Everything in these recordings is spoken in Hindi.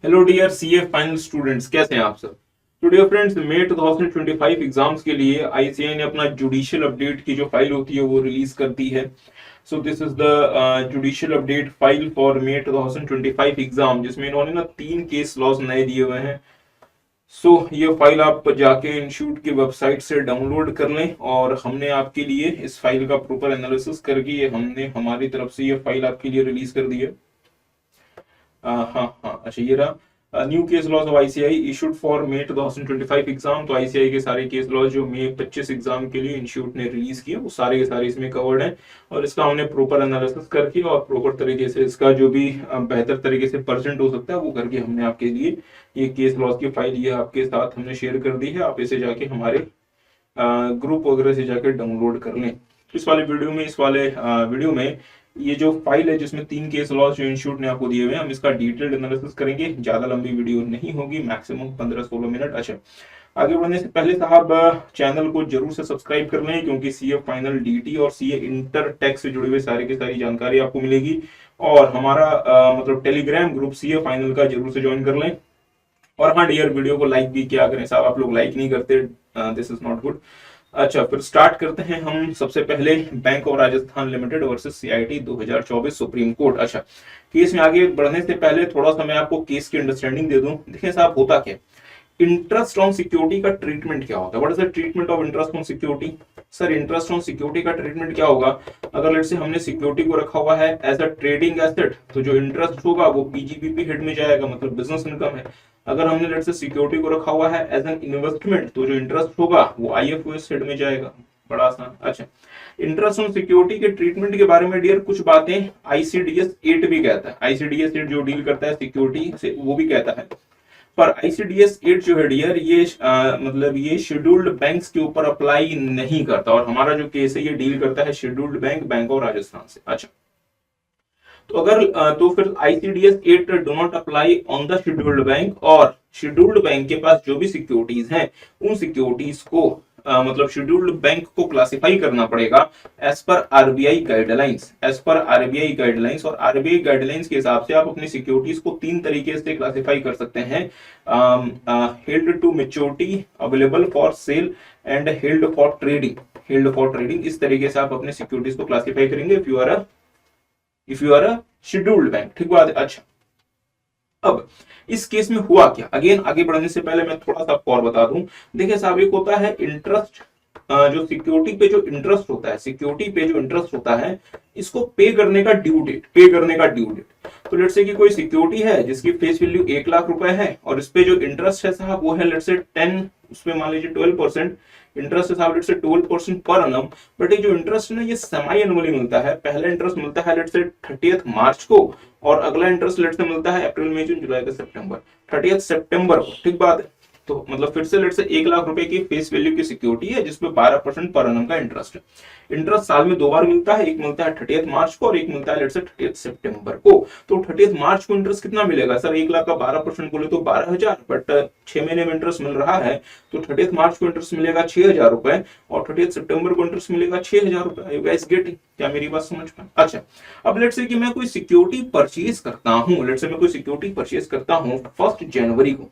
Hello dear CA final students, कैसे हैं आप सब। तो डियर फ्रेंड्स, मई 2025 एग्जाम्स के लिए आईसीआई ने अपना जुडिशियल अपडेट की जो फाइल होती है वो रिलीज कर दी है। So this is the judicial update file for May 2025 exam, जिसमें इन्होंने ना 3 केस लॉज नए दिए हुए हैं। ये फाइल आप जाके इंस्टीट्यूट की वेबसाइट से डाउनलोड कर लें, और हमने आपके लिए इस फाइल का प्रॉपर एनालिसिस करके हमने हमारी तरफ से ये फाइल आपके लिए रिलीज कर दी है। हाँ हाँ, अच्छा ये रहा new case laws of ICAI issued for May 2025 exam. तो आईसीआई के सारे केस लॉज जो मई 25 एग्जाम के लिए इंस्टीट्यूट ने रिलीज किए वो सारे के सारे इसमें कवर्ड हैं, और इसका हमने प्रॉपर एनालिसिस करके और प्रॉपर तरीके से इसका जो भी बेहतर तरीके से परसेंट हो सकता है वो करके हमने आपके लिए ये केस लॉज की फाइल ये आपके साथ हमने शेयर कर दी है। आप इसे जाके हमारे ग्रुप वगैरह से जाके डाउनलोड कर लें। इस वाले वीडियो में ये जो फाइल है जिसमें 3 केस लॉज जो इंस्टीट्यूट ने आपको दिए हुए हैं, हम इसका डिटेल्ड एनालिसिस करेंगे। ज्यादा लंबी वीडियो नहीं होगी, मैक्सिमम 15-16 मिनट। अच्छा, आगे बढ़ने से पहले साहब चैनल को जरूर से सब्सक्राइब कर लें, क्योंकि सीए फाइनल डीटी और सीए इंटर टेक से जुड़े हुए सारे की सारी जानकारी आपको मिलेगी। और हमारा मतलब टेलीग्राम ग्रुप सीए फाइनल का जरूर से ज्वाइन कर लें। और हाँ डियर, वीडियो को लाइक भी किया करें साहब, आप लोग लाइक नहीं करते, दिस इज नॉट गुड। अच्छा, फिर स्टार्ट करते हैं हम सबसे पहले bank of Rajasthan limited versus CIT 2024 supreme court. अच्छा, केस में आगे बढ़ने से पहले थोड़ा सा मैं आपको केस की अंडरस्टैंडिंग दे दूं। देखिए साहब, होता क्या, इंटरेस्ट ऑन सिक्योरिटी का ट्रीटमेंट क्या होता है। What is the treatment of interest on security. Sir, interest on security का ट्रीटमेंट क्या होगा, अगर लेट्स से हमने सिक्योरिटी को रखा हुआ है एज अ ट्रेडिंग एसेट, तो जो इंटरेस्ट होगा वो पीजीबीपी हेड में जाएगा, मतलब बिजनेस इनकम है। अगर हमने लेट्स से सिक्योरिटी को रखा हुआ है एज एन इन्वेस्टमेंट, तो जो इंटरेस्ट होगा वो आईएफओएस हेड में जाएगा। बड़ा आसान। अच्छा, इंटरेस्ट ऑन सिक्योरिटी के ट्रीटमेंट के बारे में डियर कुछ बातें आईसीडीएस 8 भी कहता है। आईसीडीएस 8 जो डील करता है सिक्योरिटी से वो भी कहता है। पर आईसीडीएस 8 जो है डियर, ये मतलब ये शेड्यूल्ड बैंक्स के ऊपर अप्लाई नहीं करता, और हमारा जो केस है ये डील करता है शेड्यूल्ड बैंक ऑफ राजस्थान से। अच्छा, तो अगर तो फिर ICDS 8 do not apply on the scheduled bank, और शेड्यूल्ड बैंक के पास जो भी सिक्योरिटीज हैं उन सिक्योरिटीज को मतलब शेड्यूल्ड बैंक को क्लासिफाई करना पड़ेगा as per RBI guidelines. As per RBI guidelines, और आरबीआई गाइडलाइंस के हिसाब से आप अपनी सिक्योरिटीज को 3 तरीके से क्लासिफाई कर सकते हैं। Held to maturity, available for sale, and held for trading. Held for trading, इस तरीके से आप अपने सिक्योरिटीज को क्लासिफाई करेंगे if you are a scheduled bank. ठीक बात है। अच्छा, अब इस केस में हुआ क्या, अगेन आगे बढ़ने से पहले मैं थोड़ा सा आपको और बता दूं। देखिए साहब, एक होता है इंटरेस्ट, जो सिक्योरिटी पे जो इंटरेस्ट होता है, सिक्योरिटी पे जो इंटरेस्ट होता है इसको पे करने का ड्यू डेट, पे करने का ड्यू डेट। तो लेट्स से कि कोई सिक्योरिटी है जिसकी फेस वैल्यू 1 लाख रुपए है, और इस पे जो इंटरेस्ट है साहब वो है लेट्स से 10, उसमें मान लीजिए 12% इंटरेस्ट है साहब, लेट्स से 12% पर annum। बट ये जो इंटरेस्ट है ना ये सेमी एनुअली मिलता है। पहला इंटरेस्ट मिलता है लेट्स से 30 मार्च को, और अगला इंटरेस्ट लेट्स से मिलता है अप्रैल, मई, जून, जुलाई, अगस्त, सितंबर, 30 सितंबर को। ठीक बात है। तो मतलब फिर से लेट्स से 1 लाख रुपए की फेस वैल्यू की सिक्योरिटी है जिसपे 12% पर annum का इंटरेस्ट है। इंटरेस्ट साल में 2 बार मिलता है, एक मिलता है 30 मार्च को और एक मिलता है लेट्स से 30 सितंबर को। तो 30 मार्च को इंटरेस्ट कितना मिलेगा सर, 1 लाख का 12% बोले तो 12,000, बट 6 महीने में इंटरेस्ट मिल रहा है, तो 30 मार्च को इंटरेस्ट मिलेगा 6,000 रुपए, और 30 सितंबर को इंटरेस्ट मिलेगा 6,000 रुपए। यू गाइस गेटिंग, क्या मेरी बात समझ में। अच्छा, अब लेट्स से कि मैं कोई सिक्योरिटी परचेज करता हूं, लेट्स से मैं कोई सिक्योरिटी परचेज करता हूं 1 जनवरी को,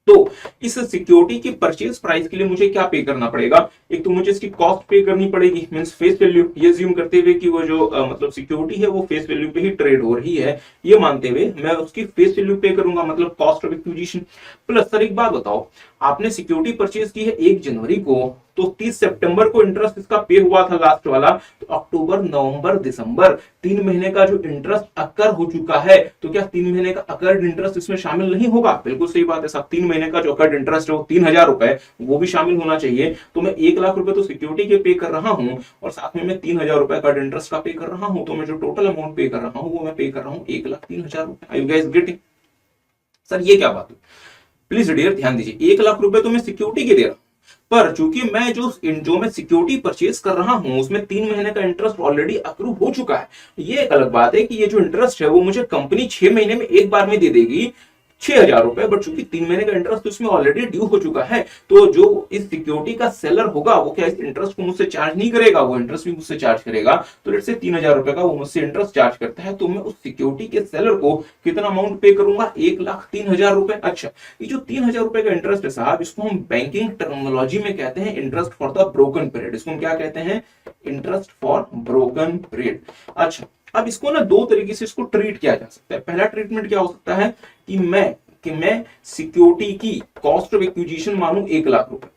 तो इस सिक्योरिटी की परचेज प्राइस के लिए मुझे क्या पे करना पड़ेगा। एक तो मुझे इसकी कॉस्ट पे करनी पड़ेगी, मींस फेस वैल्यू, ये ज्यूम करते हुए कि वो जो मतलब सिक्योरिटी है वो फेस वैल्यू पे ही ट्रेड हो रही है, ये मानते हुए मैं उसकी फेस वैल्यू पे करूंगा, मतलब cost of acquisition. Plus sir एक बात बताओ, आपने सिक्योरिटी परचेज की है 1 जनवरी को, तो 30 सितंबर को इंटरेस्ट इसका पे हुआ था लास्ट वाला, तो अक्टूबर, नवंबर, दिसंबर 3 महीने का जो इंटरेस्ट अकर हो चुका है, तो क्या 3 महीने का अकर्ड इंटरेस्ट इसमें शामिल नहीं होगा। बिल्कुल सही बात है साहब, 3 महीने का जो अकर्ड इंटरेस्ट है वो 3,000 रुपए, वो भी शामिल होना चाहिए। तो मैं 1 लाख रुपए तो सिक्योरिटी के पे कर रहा हूं, और साथ में मैं 3,000 रुपए का इंटरेस्ट का पे कर रहा हूं, तो मैं जो टोटल अमाउंट पे कर रहा हूं वो मैं पे कर रहा हूं 1,03,000 रुपए। Are you guys getting. Sir ये क्या बात है, प्लीज डियर ध्यान दीजिए, 1 लाख रुपए तो मैं सिक्योरिटी के दे रहा हूं, पर चूंकि मैं जो मैं सिक्योरिटी परचेज कर रहा हूं उसमें 3 महीने का इंटरेस्ट ऑलरेडी अक्रू हो चुका है। ये एक अलग बात है कि ये जो इंटरेस्ट है वो मुझे कंपनी 6 महीने में एक बार में दे देगी, 6,000 रुपए, बट चूंकि 3 महीने का इंटरेस्ट तो इसमें ऑलरेडी ड्यू हो चुका है, तो जो इस सिक्योरिटी का सेलर होगा वो क्या इस इंटरेस्ट को मुझसे चार्ज नहीं करेगा, वो इंटरेस्ट भी मुझसे चार्ज करेगा। तो लेट्स से 3,000 रुपए का वो मुझसे इंटरेस्ट चार्ज करता है, तो मैं उस सिक्योरिटी के सेलर को कितना अमाउंट पे करूंगा, 1,03,000 रुपए। अच्छा, ये जो 3,000 रुपए का इंटरेस्ट है साहब, इसको हम बैंकिंग टर्मिनोलॉजी में कहते हैं interest for the broken period. इसको हम क्या कहते हैं, इंटरेस्ट फॉर ब्रोकन पीरियड। अच्छा, अब इसको ना दो तरीके से इसको ट्रीट किया जा सकता है। पहला ट्रीटमेंट क्या हो सकता है कि मैं सिक्योरिटी की कॉस्ट ऑफ एक्विजिशन मानूं 1,00,000 रुपए,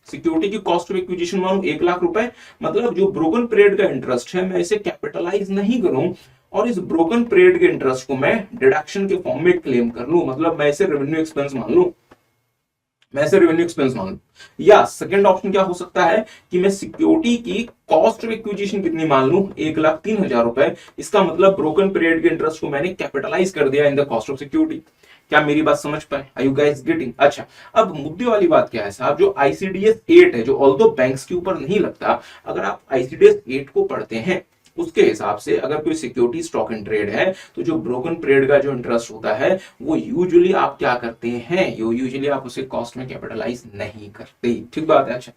सिक्योरिटी की कॉस्ट ऑफ एक्विजिशन मानूं 1,00,000 रुपए, मतलब जो ब्रोकन पीरियड का इंटरेस्ट है मैं इसे कैपिटलाइज नहीं करूं और इस ब्रोकन पीरियड के इंटरेस्ट को मैं डिडक्शन के फॉर्म में क्लेम कर लूं, मतलब मैं इसे रेवेन्यू एक्सपेंस मान लूं, मैं इसे रेवेन्यू एक्सपेंस मान लूं। या सेकंड ऑप्शन क्या हो सकता है कि मैं सिक्योरिटी की कॉस्ट ऑफ एक्विजिशन कितनी मान लूं, 1,03,000 रुपए, इसका मतलब ब्रोकन पीरियड के इंटरेस्ट को मैंने कैपिटलाइज कर दिया इन द कॉस्ट ऑफ सिक्योरिटी। क्या मेरी बात समझ पाए, आर यू गाइस गेटिंग? अच्छा, अब मुद्दे वाली बात क्या है साहब, जो आईसीडीएस 8 है, जो ऑल्दो बैंक्स के ऊपर नहीं लगता, अगर आप आईसीडीएस 8 को पढ़ते हैं उसके हिसाब से अगर कोई सिक्योरिटी स्टॉक इन ट्रेड है तो जो ब्रोकन पीरियड का जो इंटरेस्ट होता है वो यूजुअली आप क्या करते हैं, यूजुअली आप उसे कॉस्ट में कैपिटलाइज नहीं करते। ठीक बात है। अच्छा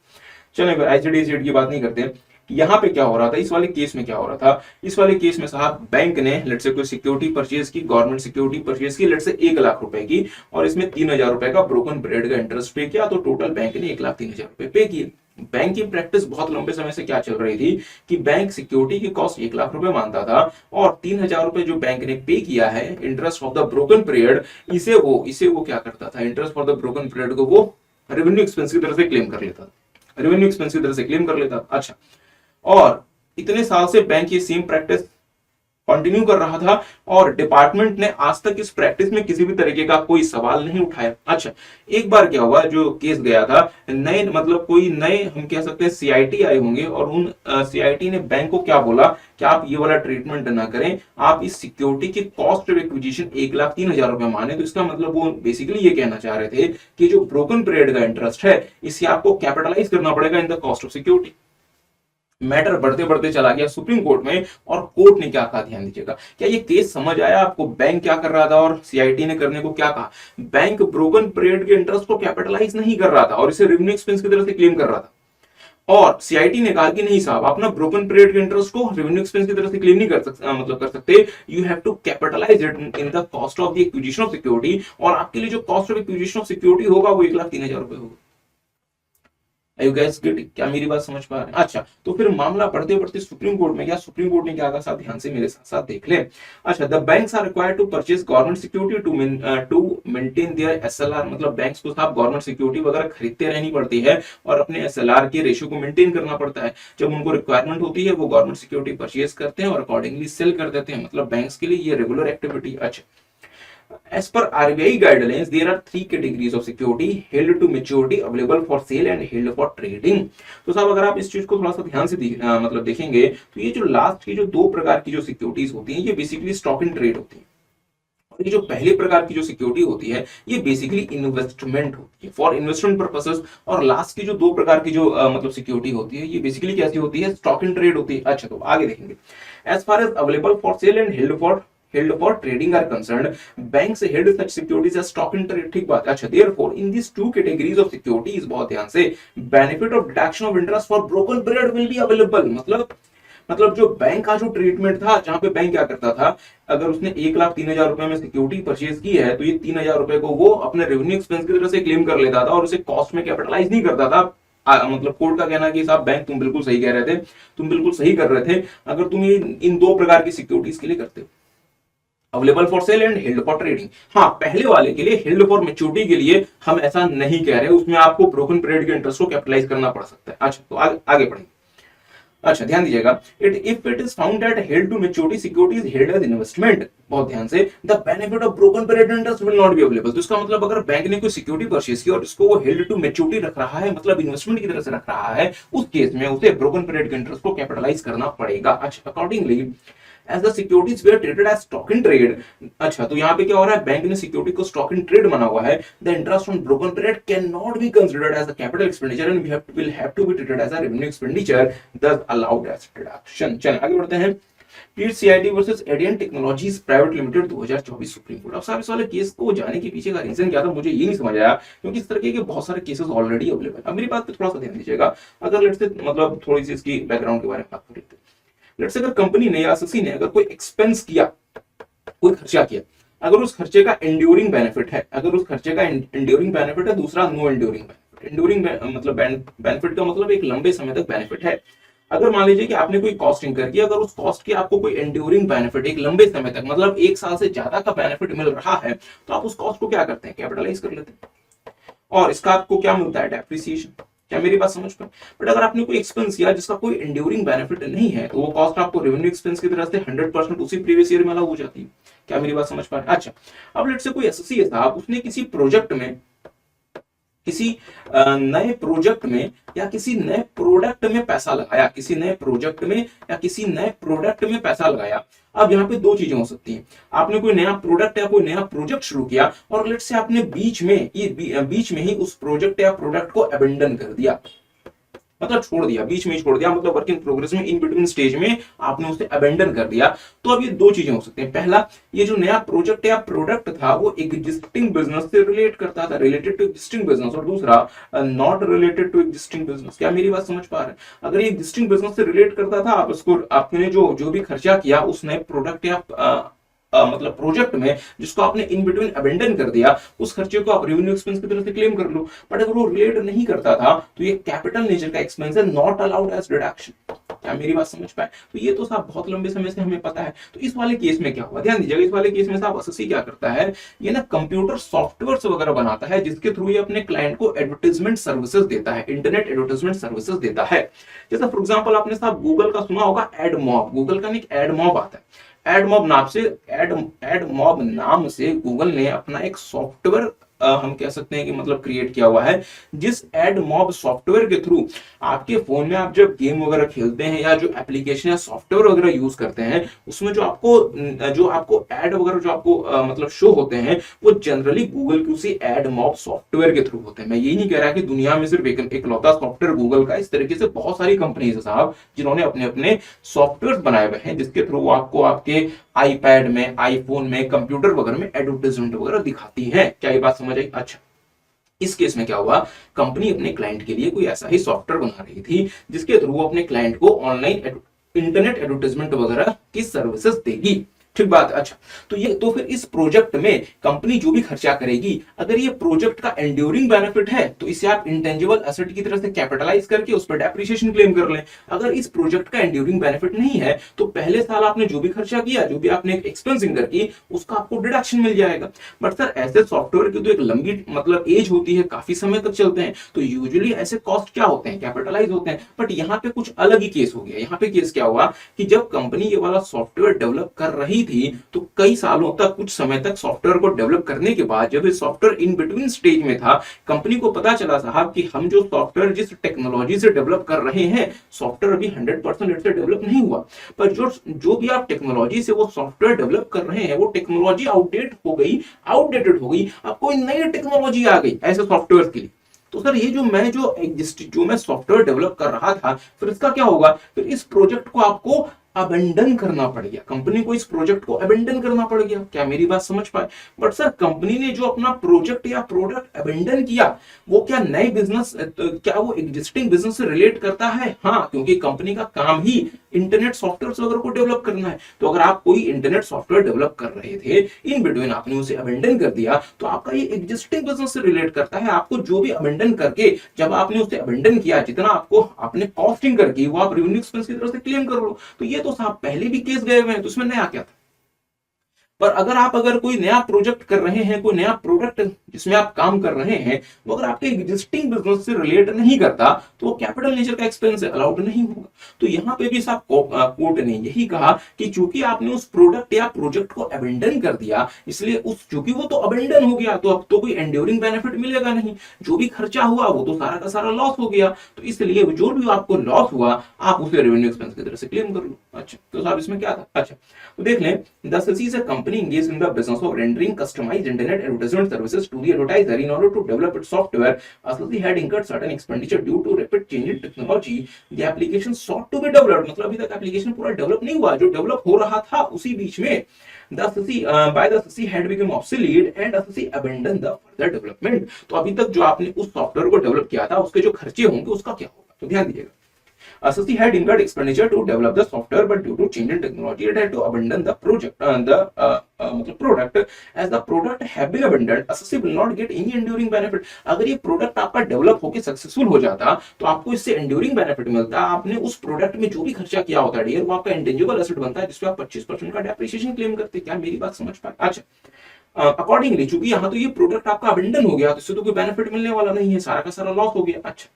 चलिए आईसीडीएस 8 की बात नहीं करते। यहाँ पे क्या हो रहा था, इस वाले केस में क्या हो रहा था, इस वाले केस में साहब बैंक ने लेट से कोई सिक्योरिटी परचेज की, गवर्नमेंट सिक्योरिटी परचेज की लेट से 1,00,000 रुपए की, और इसमें 3,000 रुपए का ब्रोकन पीरियड का इंटरेस्ट पे किया, तो टोटल बैंक ने 1,03,000 रुपए पे किए। बैंक की प्रैक्टिस बहुत लंबे समय से क्या चल रही थी कि बैंक सिक्योरिटी की कॉस्ट 1,00,000 रुपए मानता था और 3,000 रुपए जो बैंक ने पे किया है interest of the broken period, इसे वो क्या करता था, interest for the broken period को वो रेवेन्यू एक्सपेंस की तरफ से क्लेम कर लेता, रेवेन्यू एक्सपेंस की तरफ से क्लेम कर लेता। अच्छा, और इतने साल से बैंक ये सेम प्रैक्टिस कंटिन्यू कर रहा था और डिपार्टमेंट ने आज तक इस प्रैक्टिस में किसी भी तरीके का कोई सवाल नहीं उठाया। अच्छा, एक बार क्या हुआ, जो केस गया था, नए मतलब कोई नए हम कह सकते हैं सीआईटी आए होंगे और उन सीआईटी ने बैंक को क्या बोला कि आप ये वाला ट्रीटमेंट ना करें, आप इस सिक्योरिटी की कॉस्ट ऑफ एक्विजिशन 1,03,000 रुपए माने। तो इसका मतलब वो बेसिकली ये कहना चाह रहे थे कि जो ब्रोकन पीरियड का इंटरेस्ट है इसे आपको कैपिटलाइज करना पड़ेगा इन the cost of security. Matter बढ़ते बढ़ते चला गया सुप्रीम कोर्ट में और कोर्ट ने क्या कहा, ध्यान दीजिएगा। क्या ये केस समझ आया आपको, बैंक क्या कर रहा था और सीआईटी ने करने को क्या कहा? बैंक ब्रोकन पीरियड के इंटरेस्ट को कैपिटलाइज नहीं कर रहा था और इसे रेवेन्यू एक्सपेंस की तरफ से क्लेम कर रहा था, और सीआईटी ने कहा कि नहीं साहब, आप ना ब्रोकन पीरियड के इंटरेस्ट को रेवेन्यू एक्सपेंस की तरफ से क्लेम नहीं कर सकते, मतलब कर सकते, you have to capitalise it in the cost of the acquisition of security, और आपके लिए जो cost of acquisition of security होगा वो 1,03,000 रुपए होगा। You guys get it? क्या मेरी बात समझ पा रहे हैं? अच्छा, तो फिर मामला बढ़ते बढ़ते सुप्रीम कोर्ट में गया। सुप्रीम कोर्ट ने क्या कहा साहब, ध्यान से मेरे साथ साथ देख ले। अच्छा, the banks are required to purchase government security to maintain their SLR, मतलब बैंक्स को साहब गवर्नमेंट सिक्योरिटी वगैरह खरीदते रहनी पड़ती है और अपने एसएलआर के रेशियो को मेंटेन करना पड़ता है। जब उनको रिक्वायरमेंट होती है वो गवर्नमेंट सिक्योरिटी परचेज करते हैं और अकॉर्डिंगली सेल कर देते हैं, मतलब बैंक्स के लिए ये रेगुलर एक्टिविटी। अच्छा, as per RBI guidelines, there are 3 categories of security: held to maturity, available for sale and held for trading। तो साहब अगर आप इस चीज को थोड़ा सा ध्यान से मतलब देखेंगे तो ये जो लास्ट की जो 2 प्रकार की जो सिक्योरिटीज होती हैं ये बेसिकली स्टॉक इन ट्रेड होती है, और ये जो पहले प्रकार की जो सिक्योरिटी होती है ये बेसिकली इन्वेस्टमेंट होती है फॉर इन्वेस्टमेंट पर्पसेस, और लास्ट की जो 2 प्रकार की जो मतलब सिक्योरिटी होती है ये बेसिकली कैसी होती है, स्टॉक इन ट्रेड होती है। अच्छा, तो आगे देखेंगे। As far as available for sale and held for trading are concerned, banks held such securities as stock in trade। ठीक बात। अच्छा, therefore in these 2 categories of securities, बहुत ध्यान से, benefit of deduction of interest for broken period will be available। मतलब जो बैंक का जो ट्रीटमेंट था, जहां पे बैंक क्या करता था, अगर उसने 1,03,000 रुपए में सिक्योरिटी परचेज की है तो ये 3,000 रुपए को वो अपने रेवेन्यू एक्सपेंस की तरफ से क्लेम कर लेता था और उसे कॉस्ट में कैपिटलाइज नहीं करता था। मतलब कोर्ट का कहना कि साहब बैंक तुम बिल्कुल सही कह रहे थे, तुम बिल्कुल सही कर रहे थे अगर तुम ये इन 2 प्रकार की सिक्योरिटीज के लिए करते हो, available for sale and held for trading. हाँ, पहले वाले के लिए, हेल्ड फॉर मैच्योरिटी के लिए हम ऐसा नहीं कह रहे, उसमें आपको ब्रोकन पीरियड के इंटरेस्ट को कैपिटलाइज करना पड़ सकता है। अच्छा, तो आगे बढ़ेंगे। अच्छा, ध्यान दीजिएगा। If it is found that held to maturity security is held as investment, बहुत ध्यान से, the benefit of broken period interest will not be available. तो इसका मतलब अगर बैंक ने कोई सिक्योरिटी परचेज की और इसको वो हेल्ड टू मैच्योरिटी रख रहा है, मतलब इन्वेस्टमेंट की तरह से रख रहा है, उस केस में उसे ब्रोकन पीरियड के इंटरेस्ट को कैपिटलाइज करना पड़ेगा। अच्छा, accordingly as the securities were treated as stock in trade, अच्छा, तो यहाँ पे क्या हो रहा है, बैंक ने सिक्योरिटी को स्टॉक इन ट्रेड माना हुआ है, the interest on broken period cannot be considered as a capital expenditure and will have to be treated as a revenue expenditure, thus allowed as deduction। चलिए आगे बढ़ते हैं। पीट CIT versus Adien technologies private limited 2024 supreme court. अब साहब इस वाले केस को जाने के पीछे का रीजन क्या था मुझे ये नहीं समझ आया, क्योंकि इस तरह के बहुत सारे केसेस ऑलरेडी अवेलेबल है। अब मेरी बात पे थोड़ा सा ध्यान दीजिएगा, अगर लेट्स से मतलब थोड़ी सी इसकी बैकग्राउंड के बारे में बात कर लेते हैं। लेट्स से अगर कंपनी ने या एसएससी ने अगर कोई एक्सपेंस किया, कोई खर्चा किया, अगर उस खर्चे का एंड्योरिंग बेनिफिट है, अगर उस खर्चे का एंड्योरिंग बेनिफिट है, दूसरा नो एंड्योरिंग बेनिफिट। एंड्योरिंग मतलब बेनिफिट का मतलब एक लंबे समय तक बेनिफिट है। अगर मान लीजिए कि आपने कोई कॉस्ट इंकर किया, अगर उस कॉस्ट की आपको कोई एंड्योरिंग बेनिफिट एक लंबे समय तक मतलब 1 साल से ज्यादा का बेनिफिट मिल रहा है, तो आप उस कॉस्ट को क्या करते हैं, कैपिटलाइज कर लेते हैं, और इसका आपको क्या मिलता है, डेप्रिसिएशन। क्या मेरी बात समझ पाए? बट अगर आपने कोई एक्सपेंस किया जिसका कोई एंड्योरिंग बेनिफिट नहीं है, तो वो कॉस्ट आपको रेवेन्यू एक्सपेंस की तरह से 100% उसी प्रीवियस ईयर में लागू हो जाती है। क्या मेरी बात समझ पा रहे हैं? अच्छा, अब लेट्स से कोई एसएससी है साहब, उसने किसी प्रोजेक्ट में, किसी नए प्रोजेक्ट में या किसी नए प्रोडक्ट में पैसा लगाया, किसी नए प्रोजेक्ट में या किसी नए प्रोडक्ट में पैसा लगाया। अब यहाँ पे दो चीजें हो सकती हैं, आपने कोई नया प्रोडक्ट या कोई नया प्रोजेक्ट शुरू किया और लेट्स से आपने बीच में ही उस प्रोजेक्ट या प्रोडक्ट को अबेंडन कर दिया, मतलब छोड़ दिया, बीच में ही छोड़ दिया, मतलब वर्क इन प्रोग्रेस में इन बिटवीन स्टेज में आपने उसे अबेंडन कर दिया। तो अब ये दो चीजें हो सकती हैं, पहला ये जो नया प्रोजेक्ट या प्रोडक्ट था वो एग्जिस्टिंग बिजनेस से रिलेट करता था, रिलेटेड टू एग्जिस्टिंग बिजनेस, और दूसरा not related to existing business. क्या मेरी बात समझ पा रहे हैं? अगर ये एग्जिस्टिंग बिजनेस से रिलेट करता था, आप उसको आपने जो भी खर्चा किया उस नए प्रोडक्ट या मतलब प्रोजेक्ट में जिसको आपने इन बिटवीन अबेंडन कर दिया, उस खर्चे को आप रेवेन्यू एक्सपेंस की तरह से क्लेम कर लो। बट अगर वो रिलेट नहीं करता था तो ये कैपिटल नेचर का एक्सपेंस है, नॉट अलाउड एज डिडक्शन। क्या मेरी बात समझ पाए? तो ये तो साहब बहुत लंबे समय से हमें पता है। तो इस वाले केस में क्या हुआ, ध्यान दीजिएगा, इस वाले केस में साहब एसएससी क्या करता है, ये ना कंप्यूटर सॉफ्टवेयर वगैरह बनाता है जिसके थ्रू ये अपने क्लाइंट को एडवर्टाइजमेंट सर्विसेज देता है, इंटरनेट एडवर्टाइजमेंट सर्विसेज देता है। जैसा फॉर एग्जांपल आपने साहब गूगल का सुना होगा एडमॉब, गूगल का एक एडमॉब आता है, एडमॉब नाम से गूगल ने अपना एक सॉफ्टवेयर हम कह सकते हैं कि मतलब क्रिएट किया हुआ है, जिस एडमॉब सॉफ्टवेयर के थ्रू आपके फोन में आप जब गेम वगैरह खेलते हैं या जो एप्लीकेशन या सॉफ्टवेयर वगैरह यूज करते हैं, उसमें जो आपको एड वगैरह जो आपको मतलब शो होते हैं वो जनरली गूगल के उसी एडमॉब सॉफ्टवेयर के थ्रू होते हैं। मैं ये नहीं कह रहा कि दुनिया में सिर्फ इकलौता सॉफ्टवेयर गूगल का, इस तरीके से बहुत सारी कंपनीज है साहब जिन्होंने अपने अपने सॉफ्टवेयर बनाए हुए हैं जिसके थ्रू आपको आपके आईपैड में, आईफोन में, कंप्यूटर वगैरह में एडवर्टाइजमेंट वगैरह दिखाती है। क्या ये बात समझ आई? अच्छा, इस केस में क्या हुआ, कंपनी अपने क्लाइंट के लिए कोई ऐसा ही सॉफ्टवेयर बना रही थी जिसके थ्रू वो अपने क्लाइंट को ऑनलाइन इंटरनेट एडवर्टाइजमेंट वगैरह की सर्विसेज देगी। ठीक बात। अच्छा, तो फिर इस प्रोजेक्ट में कंपनी जो भी खर्चा करेगी, अगर ये प्रोजेक्ट का एंड्योरिंग बेनिफिट है तो इसे आप इंटेंजिबल एसेट की तरह से कैपिटलाइज करके उस पर डेप्रिसिएशन क्लेम कर लें। अगर इस प्रोजेक्ट का एंड्योरिंग बेनिफिट नहीं है तो पहले साल आपने जो भी खर्चा किया, जो भी आपने एक्सपेंस इंकर की, उसका आपको डिडक्शन मिल जाएगा। बट सर ऐसे सॉफ्टवेयर की तो एक लंबी मतलब एज होती है, काफी समय तक चलते हैं, तो यूजुअली ऐसे कॉस्ट क्या होते हैं, कैपिटलाइज होते हैं। बट यहाँ पे कुछ अलग ही केस हो गया। यहाँ पे केस क्या हुआ कि जब कंपनी ये वाला सॉफ्टवेयर डेवलप कर रही थी तो कई सालों तक, कुछ समय तक सॉफ्टवेयर को डेवलप करने के बाद जब ये सॉफ्टवेयर इन बिटवीन स्टेज में था, कंपनी को पता चला साहब कि हम जो सॉफ्टवेयर जिस टेक्नोलॉजी से डेवलप कर रहे हैं, सॉफ्टवेयर अभी 100% से डेवलप नहीं हुआ, पर जो भी आप टेक्नोलॉजी से वो सॉफ्टवेयर डेवलप कर रहे हैं वो टेक्नोलॉजी आउटडेटेड हो गई, अब कोई नई टेक्नोलॉजी आ गई ऐसे सॉफ्टवेयर के लिए। तो सर ये जो मैं सॉफ्टवेयर डेवलप कर रहा था, फिर इसका क्या होगा, फिर इस प्रोजेक्ट को आपको अबेंडन करना पड़ गया, कंपनी को इस प्रोजेक्ट को अबेंडन करना पड़ गया। क्या मेरी बात समझ पाए? बट सर कंपनी ने जो अपना प्रोजेक्ट या प्रोडक्ट अबेंडन किया वो क्या नए बिजनेस, क्या वो एग्जिस्टिंग बिजनेस से रिलेट करता है? हाँ, क्योंकि कंपनी का काम ही इंटरनेट सॉफ्टवेयर वगैरह को डेवलप करना है। तो अगर आप कोई इंटरनेट सॉफ्टवेयर डेवलप कर रहे थे, इन बिटवीन आपने उसे अबेंडन कर दिया, तो आपका ये एग्जिस्टिंग बिजनेस से रिलेट करता है। आपको जो भी अबेंडन करके जब आपने उसे अबेंडन किया, जितना आपको आपने कॉस्टिंग करके वो आप रेवेन्यू एक्सपेंस की तरफ से क्लेम कर लो। तो ये तो साहब पहले भी केस गए हुए हैं, तो उसमें नया क्या था? पर अगर कोई नया प्रोजेक्ट कर रहे हैं, कोई नया प्रोडक्ट जिसमें आप काम कर रहे हैं, वो अगर आपके एग्जिस्टिंग बिजनेस से रिलेट नहीं करता तो वो कैपिटल नेचर का एक्सपेंस अलाउड नहीं होगा। तो यहाँ पे भी साहब कोर्ट ने यही कहा कि चूंकि आपने उस प्रोडक्ट या प्रोजेक्ट को अबेंडन कर दिया, इसलिए चूंकि वो तो अबेंडन हो गया, तो अब तो कोई एंड्योरिंग बेनिफिट मिलेगा नहीं, जो भी खर्चा हुआ वो तो सारा का सारा लॉस हो गया। तो इसलिए जो भी आपको लॉस हुआ आप उसे रेवेन्यू एक्सपेंस की तरह से क्लेम कर लो। अच्छा, तो साहब इसमें क्या था? अच्छा, तो देख लें, द ससी is a company engaged in the business of rendering customized internet advertisement services to the advertiser in order to develop its software. Sasi had incurred certain expenditure due to rapid change in technology. The application sought to be developed, मतलब अभी तक एप्लीकेशन पूरा डेवलप नहीं हुआ, जो डेवलप हो रहा था उसी बीच में the Sasi by the Sasi had become obsolete and Sasi abandoned the further development. तो अभी तक जो आपने उस सॉफ्टवेयर को डेवलप किया था उसके जो खर्चे होंगे उसका क्या होगा, तो ध्यान दीजिएगा। Sasi had incurred expenditure to develop the software, but due to change in technology, it had to abandon the project. मतलब product, as the product have been abandoned, Sasi will not get any enduring benefit. अगर ये प्रोडक्ट आपका डेवलप होकर सक्सेसफुल हो जाता तो आपको इससे एंड्यूरिंग बेनिफिट मिलता, आपने उस प्रोडक्ट में जो भी खर्चा किया होता है वो आपका इंटेंजिबल एसेट बनता है, जिसपे आप 25% का डेप्रिसिएशन क्लेम करते। क्या मेरी बात समझ पाए? अच्छा, अकॉर्डिंगली चूंकि यहाँ तो ये प्रोडक्ट आपका अबंडन हो गया तो इससे तो कोई बेनिफिट मिलने वाला नहीं है, सारा का सारा लॉस हो गया। अच्छा,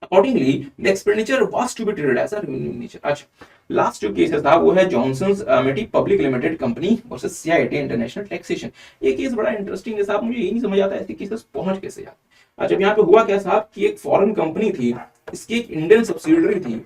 accordingly the expenditure was to be treated as a revenue in nature. अच्छा, लास्ट जो केस था वो है Johnson's Matthey public limited company versus CIT international taxation. ये केस बड़ा इंटरेस्टिंग है साहब, मुझे यही नहीं समझ आता ऐसे केसेस पहुंच कैसे जाते। अच्छा, यहाँ पे हुआ क्या साहब कि एक फॉरेन कंपनी थी, इसकी एक इंडियन सब्सिडियरी थी,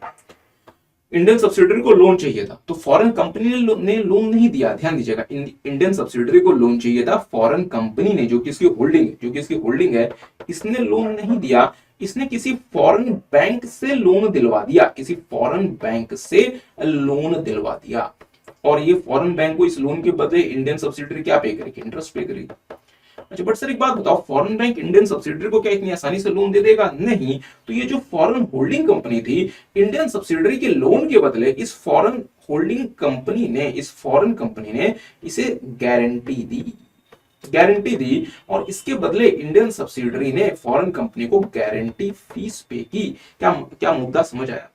इंडियन सब्सिडियरी को लोन चाहिए था, तो फॉरेन कंपनी ने लोन नहीं दिया। ध्यान दीजिएगा, इंडियन सब्सिडियरी को लोन चाहिए था, फॉरेन कंपनी ने जो कि इसकी होल्डिंग है इसने लोन नहीं दिया, इसने किसी फॉरेन बैंक से लोन दिलवा दिया, किसी फॉरेन बैंक से लोन दिलवा दिया, और ये फॉरेन बैंक को इस लोन के बदले इंडियन सब्सिडियरी क्या पे करेगी? इंटरेस्ट पे करेगी। अच्छा, बट सर एक बात बताओ, फॉरेन बैंक इंडियन सब्सिडियरी को क्या इतनी आसानी से लोन दे देगा? नहीं। तो ये जो फॉरेन होल्डिंग कंपनी थी, इंडियन सब्सिडियरी के लोन के बदले इस फॉरेन होल्डिंग कंपनी ने, इस फॉरेन कंपनी ने इसे गारंटी दी और इसके बदले इंडियन सब्सिडियरी ने फॉरेन कंपनी को गारंटी फीस पे की। क्या मुद्दा समझ आया?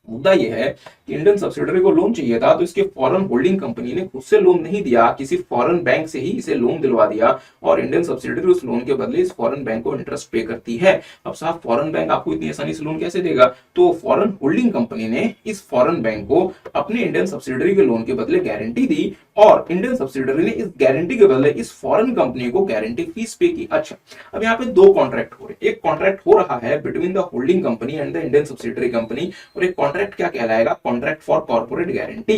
मुद्दा यह है कि इंडियन सब्सिडियरी को लोन चाहिए था, तो इसके फॉरेन होल्डिंग कंपनी ने खुद से लोन नहीं दिया, किसी फॉरेन बैंक से ही इसे लोन दिलवा दिया, और इंडियन सब्सिडियरी उस लोन के बदले इस फॉरेन बैंक को इंटरेस्ट पे करती है। अब साहब फॉरेन बैंक आपको इतनी आसानी से लोन कैसे देगा? तो फॉरेन होल्डिंग कंपनी ने इस फॉरेन बैंक को अपने इंडियन सब्सिडियरी के लोन के बदले गारंटी दी, और इंडियन सब्सिडियरी ने इस गारंटी के बदले इस फॉरेन कंपनी को गारंटी फीस पे की। अच्छा, अब यहाँ पे दो कॉन्ट्रैक्ट हो रहे हैं, एक कॉन्ट्रैक्ट हो रहा है between the holding company and the Indian subsidiary company, और एक कॉन्ट्रैक्ट क्या कहलाएगा? Contract for corporate guarantee.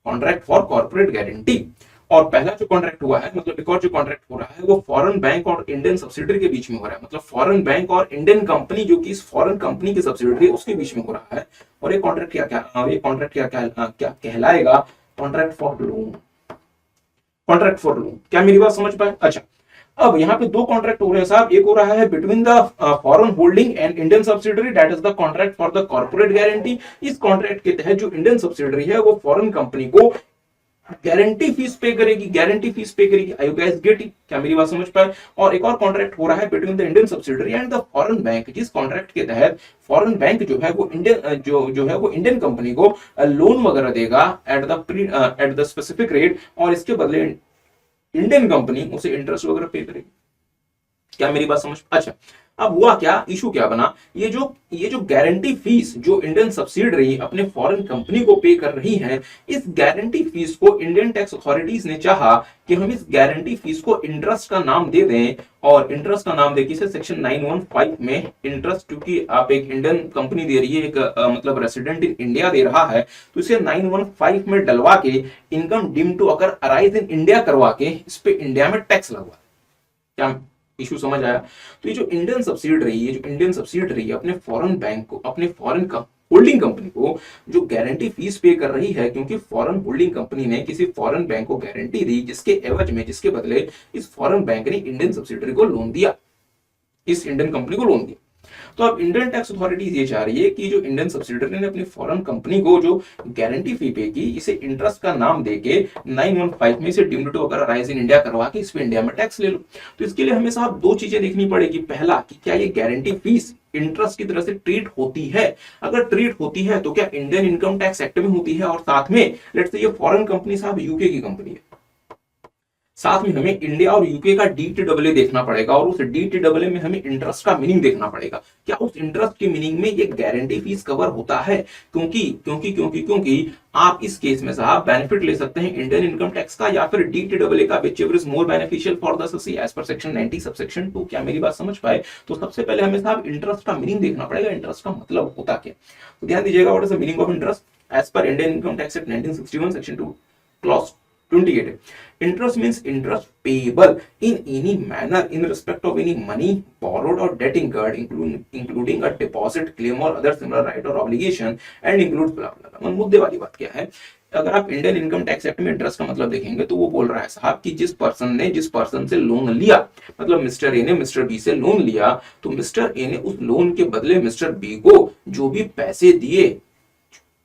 Contract for corporate guarantee. और पहला जो कॉन्ट्रैक्ट हुआ है, मतलब एक और जो कॉन्ट्रैक्ट हो रहा है वो फॉरेन बैंक और इंडियन सब्सिडियरी के बीच में हो रहा है, मतलब फॉरेन बैंक और इंडियन कंपनी जो कि इस फॉरेन कंपनी की सब्सिडियरी है उसके बीच में हो रहा है। और ये कॉन्ट्रैक्ट क्या कहलाएगा? Contract for loan. Contract for loan. क्या मेरी बात समझ पाए? अच्छा, अब यहाँ पे दो कॉन्ट्रैक्ट हो रहे हैं साहब, एक हो रहा है between the foreign holding and Indian subsidiary, that is the contract for the corporate guarantee. इस कॉन्ट्रैक्ट के तहत जो इंडियन सब्सिडियरी है वो फॉरेन कंपनी को गारंटी फीस पे करेगी। आई यू गाइस गेट इट? क्या मेरी बात समझ पाए? और एक और कॉन्ट्रैक्ट हो रहा है between the Indian subsidiary and the foreign bank, जिस कॉन्ट्रैक्ट के तहत फॉरेन बैंक जो है वो इंडियन कंपनी को लोन वगैरह देगा एट द स्पेसिफिक रेट, और इसके बदले इंडियन कंपनी उसे इंटरेस्ट वगैरह पे करेगी। क्या मेरी बात समझ? अच्छा, अब हुआ क्या, इशू क्या बना? ये जो गारंटी फीस जो इंडियन सब्सिडियरी अपने फॉरेन कंपनी को पे कर रही है, इस गारंटी फीस को इंडियन टैक्स अथॉरिटीज ने चाहा कि हम इस गारंटी फीस को इंटरेस्ट का नाम दे दें, और इंटरेस्ट का नाम देके इसे सेक्शन 915 में इंटरेस्ट, क्योंकि आप एक इंडियन कंपनी दे रही है, एक मतलब रेसिडेंट इन इंडिया दे रहा है, तो इसे 915 में डलवा के income deemed to accrue arise in India करवा के इस पे इंडिया में टैक्स लगवा। क्या इशू समझ आया? तो ये जो इंडियन सब्सिडियरी अपने फॉरेन बैंक को, अपने फॉरेन होल्डिंग कंपनी को जो गारंटी फीस पे कर रही है, क्योंकि फॉरेन होल्डिंग कंपनी ने किसी फॉरेन बैंक को गारंटी दी, जिसके बदले इस फॉरेन बैंक ने इंडियन सब्सिडियरी को लोन दिया, इस इंडियन कंपनी को लोन दिया। तो अब इंडियन टैक्स अथॉरिटीज ये चाह रही है कि जो इंडियन सब्सिडियरी ने अपनी फॉरेन कंपनी को जो गारंटी फी पे की, इसे इंटरेस्ट का नाम देके 915 में से deemed to accrue arise in India करवा के इस पे इंडिया में टैक्स ले लो। तो इसके लिए हमें साहब दो चीजें देखनी पड़ेगी। पहला कि क्या ये गारंटी फीस इंटरेस्ट की तरह से ट्रीट होती है? अगर ट्रीट होती है तो क्या इंडियन इनकम टैक्स एक्ट में होती है? और साथ में लेट्स से ये फॉरेन कंपनी साहब यूके की कंपनी है, साथ में हमें इंडिया और यूके का DTAA देखना पड़ेगा और उस DTAA में हमें इंटरेस्ट का मीनिंग देखना पड़ेगा। क्या उस इंटरेस्ट के मीनिंग में ये गारंटी फीस कवर होता है? क्योंकि क्योंकि क्योंकि क्योंकि आप इस केस में साहब बेनिफिट ले सकते हैं इंडियन इनकम टैक्स का या फिर DTAA का, whichever is more beneficial for the SSC as per section 90 subsection 2। क्या मेरी बात समझ पाए? तो सबसे पहले हमें साहब इंटरेस्ट का मीनिंग देखना पड़ेगा, इंटरेस्ट का मतलब होता क्या। तो ध्यान दीजिएगा, what is the meaning of interest as per Indian Income Tax Act 1961 section 2 clause 28. Interest means interest payable in any manner in respect of any money borrowed or debt incurred, including a deposit, claim or other similar right or obligation, and includes blah blah blah. मुद्दे वाली बात क्या है? अगर आप इंडियन इनकम टैक्स एक्ट में इंटरेस्ट का मतलब देखेंगे तो वो बोल रहा है साहब कि जिस पर्सन से लोन लिया, मतलब मिस्टर ए ने मिस्टर बी से लोन लिया, तो मिस्टर ए ने उस लोन के बदले मिस्टर बी को जो भी पैसे दिए,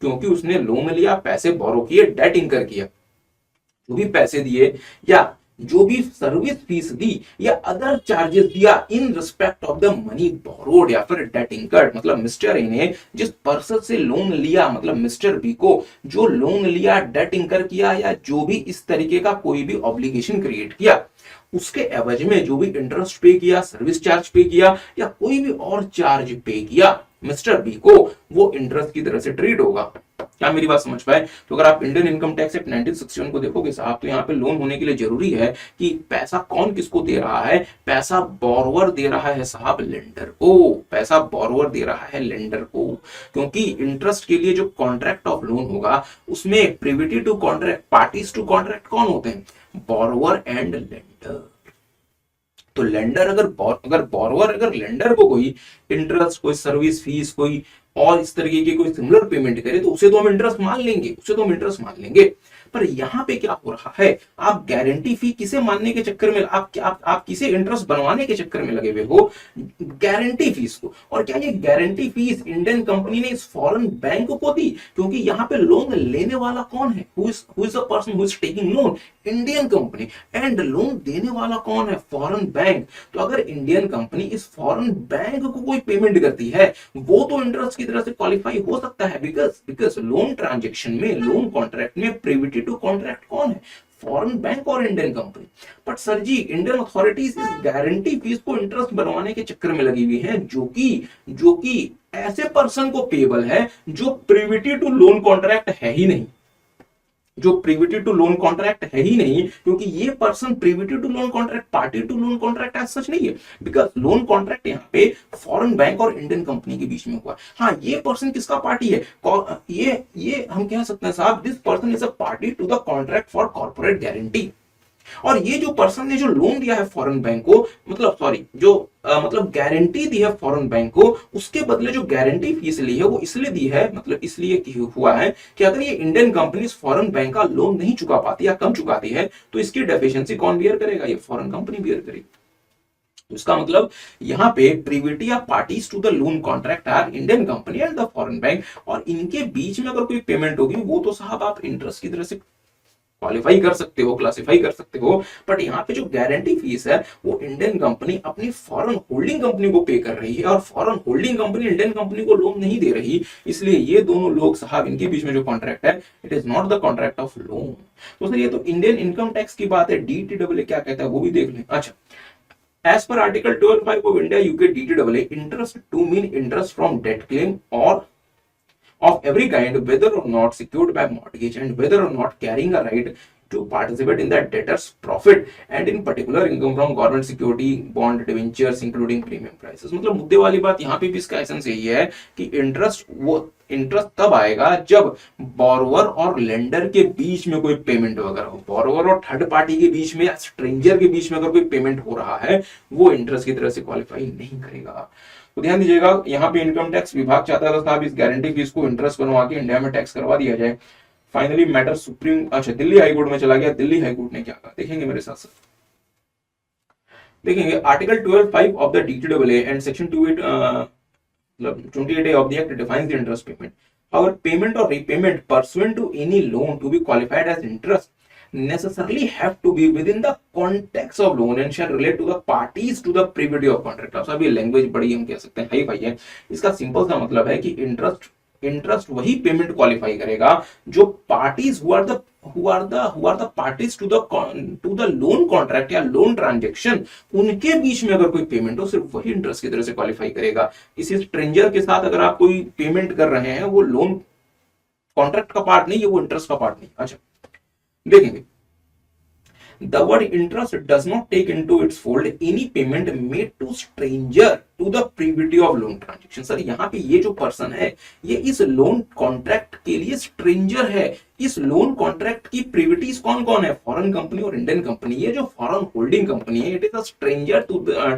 क्योंकि उसने लोन लिया, पैसे बोरो किए, डेट इंकर किया, जो भी पैसे दिए या जो भी सर्विस फीस दी या अदर चार्जेस दिया in respect of the money borrowed या फिर डेट इंकर्ड, मतलब मिस्टर ए ने जिस पर्सन से लोन लिया, मतलब मिस्टर बी को जो लोन लिया, डेट इंकर किया या जो भी इस तरीके का कोई भी ऑब्लिगेशन क्रिएट किया, उसके एवज में जो भी इंटरेस्ट पे किया, सर्विस चार्ज पे किया या कोई भी और चार्ज पे किया मिस्टर बी को, वो इंटरेस्ट की तरह से ट्रीट होगा। क्या मेरी बात समझ पाए? तो अगर आप इंडियन इनकम टैक्स एक्ट 1961 को देखोगे साहब, तो यहाँ पे लोन होने के लिए जरूरी है कि पैसा कौन किसको दे रहा है? पैसा बोरोवर दे रहा है साहब लेंडर को, पैसा बोरोवर दे रहा है लेंडर को, क्योंकि इंटरेस्ट के लिए जो कॉन्ट्रैक्ट ऑफ लोन होगा उसमें privity to contract, parties to contract कौन होते हैं? Borrower and lender. तो लेंडर अगर बोरोवर अगर लेंडर को कोई इंटरेस्ट, कोई सर्विस फीस, कोई और इस तरीके की कोई सिमिलर पेमेंट करे तो उसे तो हम इंटरेस्ट मान लेंगे, उसे तो हम इंटरेस्ट मान लेंगे। पर यहां पे क्या हो रहा है, आप गारंटी फी किसे मानने के चक्कर में, आप किसे इंटरेस्ट बनवाने के चक्कर में लगे हुए हो? गारंटी फीस को। और क्या ये गारंटी फीस इंडियन कंपनी ने इस फॉरेन बैंक को दी? क्योंकि यहां पे लोन लेने वाला कौन है? Who is the person who is taking loan? Indian company. And loan देने वाला कौन है? Foreign bank. तो अगर इंडियन कंपनी इस फॉरेन बैंक को कोई पेमेंट करती है, वो तो इंटरेस्ट की तरह से क्वालिफाई हो सकता है, बिकॉज लोन ट्रांजेक्शन में, लोन कॉन्ट्रैक्ट में प्रिविटी टू कॉन्ट्रैक्ट कौन है? फॉरेन बैंक और Indian company. But sir ji, Indian authorities इस गारंटी फीस को इंटरेस्ट बनवाने के चक्कर में लगी हुई है, जो कि ऐसे पर्सन को पेबल है जो प्रिविटी टू लोन कॉन्ट्रैक्ट है ही नहीं, जो प्रिविटी टू लोन कॉन्ट्रैक्ट है ही नहीं, क्योंकि ये person privity to loan contract, party to loan contract as such नहीं है, बिकॉज लोन कॉन्ट्रैक्ट यहाँ पे फॉरेन बैंक और इंडियन कंपनी के बीच में हुआ। हाँ, ये पर्सन किसका पार्टी है? ये हम कह सकते हैं साहब, this person is a party to the contract for corporate guarantee. और ये जो पर्सन ने जो लोन दिया है फॉरेन बैंक को, मतलब सॉरी, जो मतलब गारंटी दी है फॉरेन बैंक को, उसके बदले जो गारंटी फीस ली है वो इसलिए दी है, मतलब इसलिए हुआ है कि अगर ये इंडियन कंपनी फॉरेन बैंक का लोन नहीं चुका पाती या कम चुकाती है तो इसकी डेफिशिएंसी कौन बियर करेगा? ये फॉरेन कंपनी बियर करेगी। तो इसका मतलब यहाँ पे प्रिविटी या parties to the loan contract are Indian company and the foreign bank, और इनके बीच में अगर कोई पेमेंट होगी वो तो साहब आप इंटरेस्ट की तरह से क्वालिफाई कर सकते हो, क्लासिफाई कर सकते हो। बट यहाँ पे जो गारंटी फीस है वो इंडियन कंपनी अपनी फॉरेन होल्डिंग कंपनी को पे कर रही है, और foreign holding company Indian company को लोन नहीं दे रही, इसलिए ये दोनों लोग साहब, इनके बीच में जो कॉन्ट्रैक्ट है it is not the contract of loan. तो सर ये तो इंडियन इनकम टैक्स की बात है, DTAA क्या कहता है वो भी देख लें। अच्छा, as per article 12(5) of India UK DTAA, interest to mean interest from debt claim or of every kind, whether or not secured by mortgage and whether or not carrying a right to participate in the debtor's profit, and in particular income from government security, bond, debentures including premium prices। मतलब मुद्दे वाली बात यहाँ पे भी इसका एसेंस यही है कि इंटरेस्ट तब आएगा जब बोरोवर और लेंडर के बीच में कोई पेमेंट वगैरह हो, बोरोवर और थर्ड पार्टी के बीच में या स्ट्रेंजर के बीच में अगर कोई पेमेंट हो रहा है, वो इंटरेस्ट की तरह से क्वालिफाई नहीं करेगा। तो ध्यान दीजिएगा, यहाँ पे इनकम टैक्स विभाग चाहता था साहब इस गारंटी फीस को इंटरेस्ट बनवा के इंडिया में टैक्स करवा दिया जाए। फाइनली मैटर दिल्ली हाईकोर्ट में चला गया। दिल्ली हाईकोर्ट ने क्या कहा देखेंगे मेरे साथ साथ। देखेंगे article 12(5) of the DTAA and section 28A of the Act defines the interest payment. However, payment or repayment pursuant to any loan to be qualified as interest necessarily have to be within the context of loan and shall relate to the parties to the privity of contract। अब सभी लैंग्वेज बड़ी हम कह सकते हैं हाई फाई है। इसका सिंपल सा मतलब है कि इंटरेस्ट इंटरेस्ट वही पेमेंट क्वालिफाई करेगा जो parties who are the parties to the loan contract या लोन ट्रांजेक्शन, उनके बीच में अगर कोई पेमेंट हो सिर्फ वही इंटरेस्ट की तरह से क्वालिफाई करेगा। किसी स्ट्रेंजर के साथ अगर आप कोई पेमेंट कर रहे हैं, वो लोन कॉन्ट्रैक्ट का पार्ट नहीं है, वो इंटरेस्ट का पार्ट नहीं। अच्छा देखेंगे, the word interest does not take into its fold any payment made to stranger to the privity of loan transaction। Sir यहाँ पे ये जो पर्सन है ये इस लोन कॉन्ट्रैक्ट के लिए स्ट्रेंजर है। इस लोन कॉन्ट्रैक्ट की प्रिविटीज कौन कौन है? फॉरेन कंपनी और इंडियन कंपनी। ये जो फॉरेन होल्डिंग कंपनी है, it is a stranger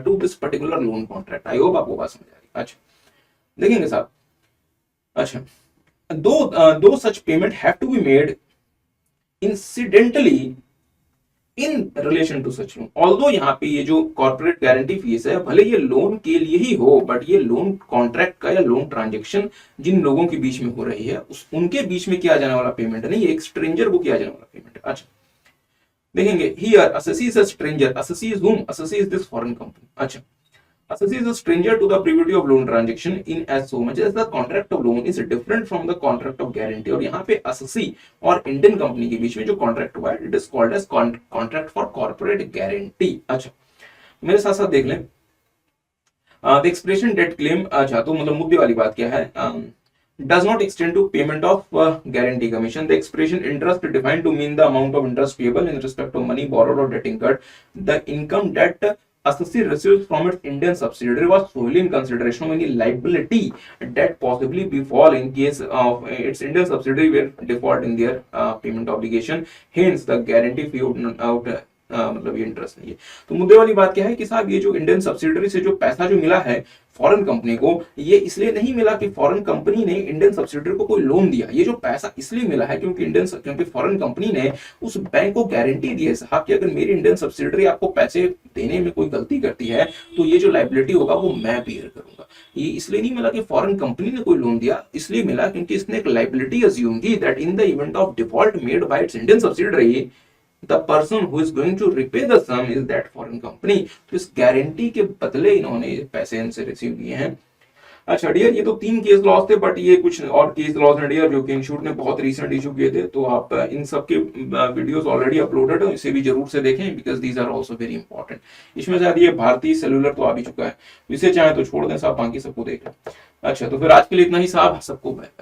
to this particular loan contract. I hope आपको बात समझ आ रही है। अच्छा देखेंगे साहब, अच्छा दो such payment have to be made incidentally in relation to such loan. Although यहाँ पे ये जो कॉर्पोरेट गारंटी फीस है, भले ये लोन के लिए ही हो, बट ये लोन कॉन्ट्रैक्ट का या लोन ट्रांजेक्शन जिन लोगों के बीच में हो रही है उनके बीच में किया जाने वाला पेमेंट नहीं, एक स्ट्रेंजर को किया जाने वाला पेमेंट। अच्छा देखेंगे, here assessee is a stranger, assessee is whom? Assessee is this foreign company। अच्छा, assessee is a stranger to the privity of loan transaction in as so much as the contract of loan is different from the contract of guarantee। और यहाँ पे assessee और इंडियन कंपनी के बीच में जो कॉन्ट्रैक्ट हुआ है, it is called as contract for corporate guarantee. अच्छा मेरे साथ साथ देख लें द एक्सप्रेशन डेट क्लेम। अच्छा तो मतलब मुद्दे वाली बात क्या है? does not extend to payment of guarantee commission। The expression interest defined to mean the amount of interest payable in respect of money borrowed or debt incurred। The income that assessee receives from its Indian subsidiary was solely in consideration of any liability that possibly befall in case of its Indian subsidiary were default in their payment obligation। Hence the guarantee fee out मतलब ये इंटरेस्ट नहीं है। तो मुद्दे वाली बात क्या है कि साहब ये जो इंडियन सब्सिडरी से जो पैसा जो मिला है फॉरेन कंपनी को, ये इसलिए नहीं मिला कि फॉरेन कंपनी ने इंडियन सब्सिडरी को कोई लोन दिया। ये जो पैसा इसलिए मिला है क्योंकि फॉरेन कंपनी ने उस बैंक को गारंटी दी है साहब कि अगर मेरी इंडियन सब्सिडरी आपको पैसे देने में कोई गलती करती है तो ये जो लायबिलिटी होगा वो मैं बेयर करूंगा। ये इसलिए नहीं मिला कि फॉरेन कंपनी ने कोई लोन दिया, इसलिए मिला क्योंकि इसने एक लायबिलिटी अज्यूम की that in the event of default made by it's Indian subsidiary the person who is going to repay the sum is that foreign company। तो इस गारंटी के बदले इन्होंने पैसे इनसे रिसीव किए हैं। अच्छा डियर, ये तो 3 केस लॉस थे, बट ये कुछ और केस लॉस हैं डियर जो कि इंस्टीट्यूट ने बहुत रीसेंट इशू किए थे। तो आप इन सब के वीडियोस ऑलरेडी अपलोडेड है, इसे भी जरूर से देखें because these are also very important. इसमें शायद ये भारतीय सेलुलर तो आ भी चुका है, इसे चाहे तो छोड़ दें साहब, बाकी सबको देख लें। अच्छा तो फिर आज के लिए इतना ही साहब, सबको बाय बाय।